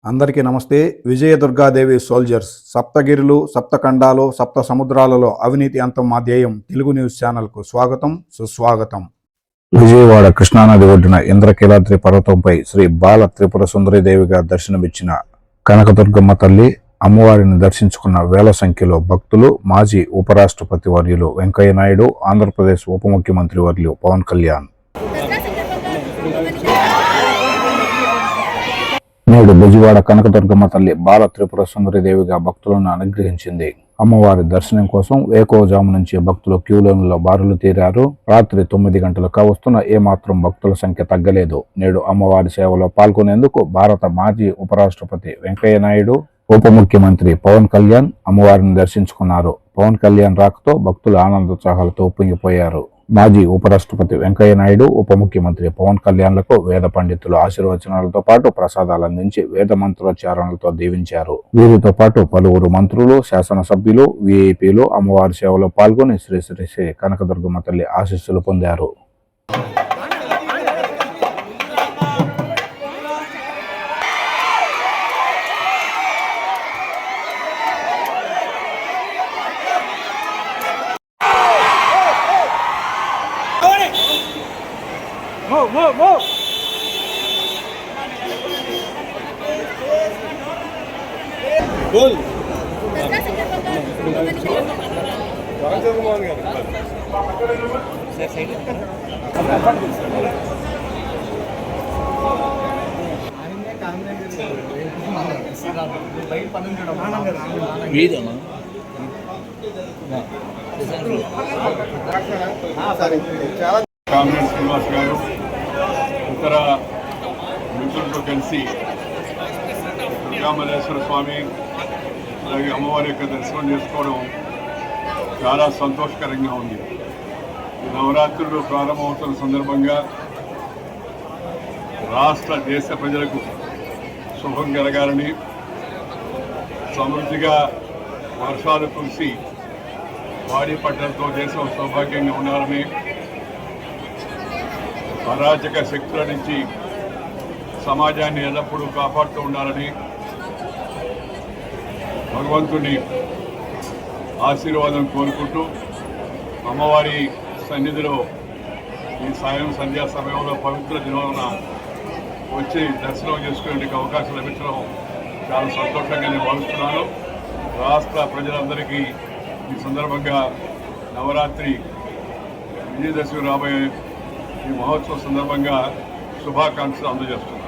అందరికీ నమస్తే. విజయదుర్గాదేవి సోల్జర్స్ సప్తగిరులు, సప్తఖండాలు, సప్త సముద్రాలలో అవినీతి అంతం మా ధ్యేయం. తెలుగు న్యూస్ ఛానల్కు స్వాగతం, సుస్వాగతం. విజయవాడ కృష్ణానది ఒడ్డున ఇంద్రకీలాద్రి పర్వతంపై శ్రీ బాల త్రిపుర సుందరీదేవిగా దర్శనమిచ్చిన కనకదుర్గమ్మ తల్లి అమ్మవారిని దర్శించుకున్న వేల సంఖ్యలో భక్తులు. మాజీ ఉపరాష్ట్రపతి వర్యులు వెంకయ్య నాయుడు, ఆంధ్రప్రదేశ్ ఉప ముఖ్యమంత్రి వర్యులు పవన్ కళ్యాణ్ నేడు బెజవాడ కనకదుర్గమ్మ తల్లి బాల త్రిపుర సుందరీదేవిగా భక్తులను అనుగ్రహించింది. అమ్మవారి దర్శనం కోసం వేకువజాము నుంచి భక్తులు క్యూలైన్లలో బారులు తీరారు. రాత్రి 9 గంటలకు కావస్తున్న ఏమాత్రం భక్తుల సంఖ్య తగ్గలేదు. నేడు అమ్మవారి సేవలో పాల్గొనేందుకు భారత మాజీ ఉపరాష్ట్రపతి వెంకయ్య నాయుడు, ఉప ముఖ్యమంత్రి పవన్ కళ్యాణ్ అమ్మవారిని దర్శించుకున్నారు. పవన్ కళ్యాణ్ రాకతో భక్తులు ఆనందోత్సాహాలతో ఉప్పొంగిపోయారు. మాజీ ఉపరాష్ట్రపతి వెంకయ్య నాయుడు, ఉప ముఖ్యమంత్రి పవన్ కళ్యాణ్లకు వేద పండితులు ఆశీర్వచనాలతో పాటు ప్రసాదాలు అందించి వేద మంత్రోచ్చారణలతో దీవించారు. వీరితో పాటు పలువురు మంత్రులు, శాసనసభ్యులు, విఐపీలు అమ్మవారి సేవలో పాల్గొని శ్రీ శ్రీ శ్రీ కనకదుర్గమ్మ తల్లి ఆశీస్సులు పొందారు. Move! Goal! కామ్రేడ్ శ్రీనివాస్ గారు ఇతర మిత్రులతో కలిసి దుర్గామల్లేశ్వర స్వామి అలాగే అమ్మవారి యొక్క దర్శనం చేసుకోవడం చాలా సంతోషకరంగా ఉంది. ఈ నవరాత్రులు ప్రారంభమవుతున్న సందర్భంగా రాష్ట్ర దేశ ప్రజలకు శుభం కలగాలని, సమృద్ధిగా వర్షాలు కురిసి వాడి పంటలతో దేశం సౌభాగ్యంగా ఉండాలని, అరాచక శక్తుల నుంచి సమాజాన్ని ఎల్లప్పుడూ కాపాడుతూ ఉండాలని భగవంతుని ఆశీర్వాదం కోరుకుంటూ అమ్మవారి సన్నిధిలో ఈ సాయం సంధ్యా సమయంలో పవిత్ర దినమున వచ్చి దర్శనం చేసుకునే అవకాశం లభించడం చాలా సంతోషంగా నేను భావిస్తున్నాను. రాష్ట్ర ప్రజలందరికీ ఈ సందర్భంగా నవరాత్రి విజయదశమి రాబోయే ఈ మహోత్సవం సందర్భంగా శుభాకాంక్షలు అందజేస్తున్నాను.